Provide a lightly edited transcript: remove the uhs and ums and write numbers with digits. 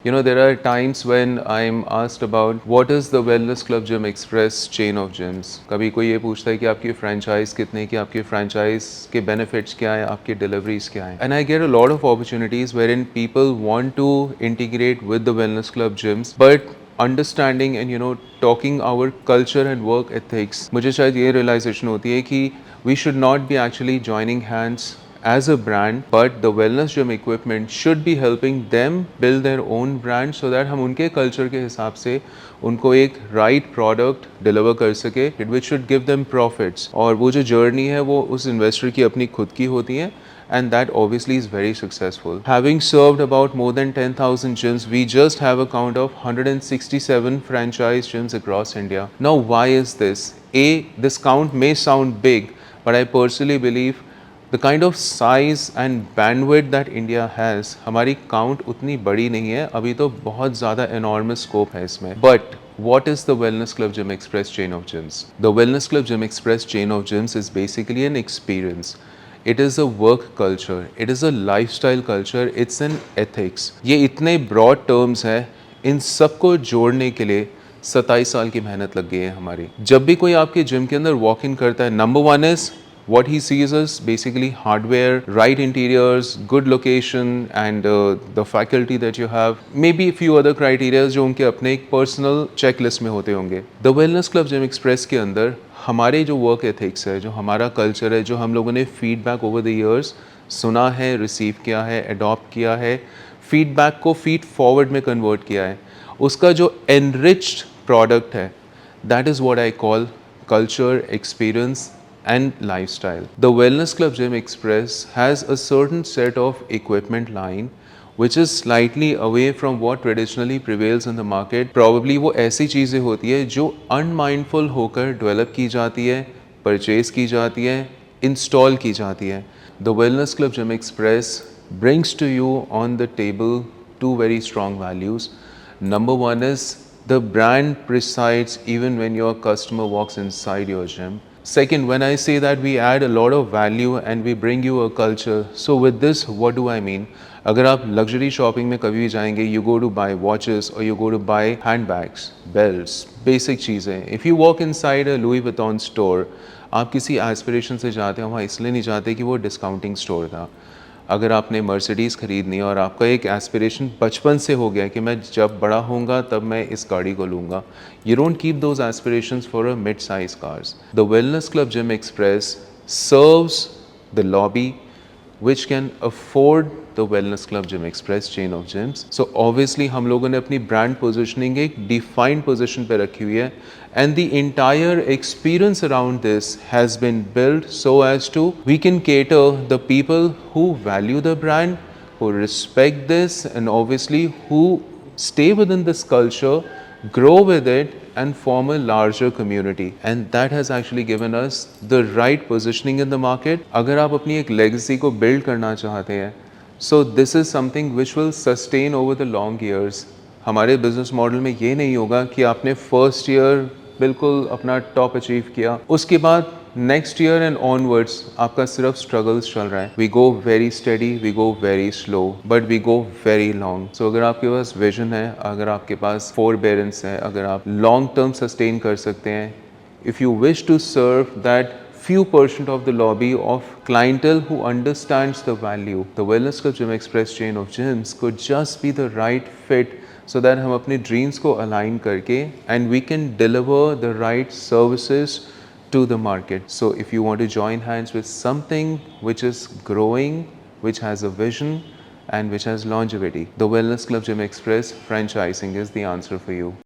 There are times when I'm asked about what is the Wellness Club Gym Express chain of gyms. कभी कोई ये पूछता है कि आपकी फ्रेंचाइज कितने की, आपकी फ्रेंचाइज के बेनिफिट्स क्या हैं, आपकी डिलीवरीज क्या हैं. And I get a lot of opportunities wherein people want to integrate with the Wellness Club gyms, but understanding and talking our culture and work ethics, मुझे शायद ये realization होती है कि we should not be actually joining hands as a brand, but the wellness gym equipment should be helping them build their own brand so that हम उनके culture के हिसाब से उनको एक right product deliver कर सके, which should give them profits. और वो जो journey है वो उस investor की अपनी खुद की होती है, and that obviously is very successful. Having served about more than 10,000 gyms, we just have a count of 167 franchise gyms across India. Now, why is this? This count may sound big, but I personally believe the kind of size and bandwidth that India has, हमारी count उतनी बड़ी नहीं है, अभी तो बहुत ज़्यादा enormous scope है इसमें. But what is the Wellness Club Gym Express chain of gyms? The Wellness Club Gym Express chain of gyms is basically an experience. It is a work culture. It is a lifestyle culture. It's an ethics. ये इतने broad terms हैं, इन सबको जोड़ने के लिए 27 साल की मेहनत लग गई है हमारी. जब भी कोई आपके जिम के अंदर वॉक इन करता है, number one is what he sees is basically hardware, right interiors, good location and the faculty that you have. Maybe a few other criteria जो उनके अपने एक personal checklist में होते होंगे. The Wellness Club Gym Express के अंदर हमारे जो work ethics है, जो हमारा culture है, जो हम लोगों ने feedback over the years सुना है, receive किया है, adopt किया है, feedback को feed forward में convert किया है, उसका जो enriched product है, that is what I call culture, experience and lifestyle. The Wellness Club Gym Express has a certain set of equipment line which is slightly away from what traditionally prevails in the market. Probably वो ऐसी चीज़ें होती है जो unmindful होकर develop की जाती है, purchase की जाती है, install की जाती है. The Wellness Club Gym Express brings to you on the table two very strong values. Number one is the brand presides even when your customer walks inside your gym. Second, when I say that we add a lot of value and we bring you a culture, so with this, what do I mean? अगर आप luxury shopping में कभी भी जाएंगे, you go to buy watches or you go to buy handbags, belts, basic चीज़ें. If you walk inside a Louis Vuitton store, आप किसी aspiration से जाते हैं, वहाँ इसलिए नहीं जाते कि वो discounting store था. अगर आपने मर्सिडीज़ ख़रीदनी है और आपका एक एस्पिरेशन बचपन से हो गया कि मैं जब बड़ा होऊंगा तब मैं इस गाड़ी को लूँगा, you don't keep those aspirations for a mid size cars. The wellness club gym express serves the lobby which can afford the Wellness Club Gym Express chain of gyms. So obviously हम लोगों ने अपनी brand positioning एक defined position पे रखी हुई है, and the entire experience around this has been built so as to we can cater the people who value the brand, who respect this, and obviously who stay within this culture, grow with it and form a larger community, and that has actually given us the right positioning in the market. अगर आप अपनी एक legacy को build करना चाहते हैं, so this is something which will sustain over the long years. हमारे business model में ये नहीं होगा कि आपने first year बिल्कुल अपना top achieve किया, उसके बाद नेक्स्ट ईयर एंड ऑनवर्ड्स आपका सिर्फ स्ट्रगल्स चल रहा है. We go very steady, we go very slow, but we go very long. So अगर आपके पास विजन है, अगर आपके पास फोरबेरेंस है, अगर आप लॉन्ग टर्म सस्टेन कर सकते हैं, if you wish to serve that few percent of the lobby of clientele who understands the value, the Wellness Club Gym Express chain of gyms could just be the right fit so that हम अपने dreams को align करके and we can deliver the right services to the market. So if you want to join hands with something which is growing, which has a vision and which has longevity, the Wellness Club Gym Express franchising is the answer for you.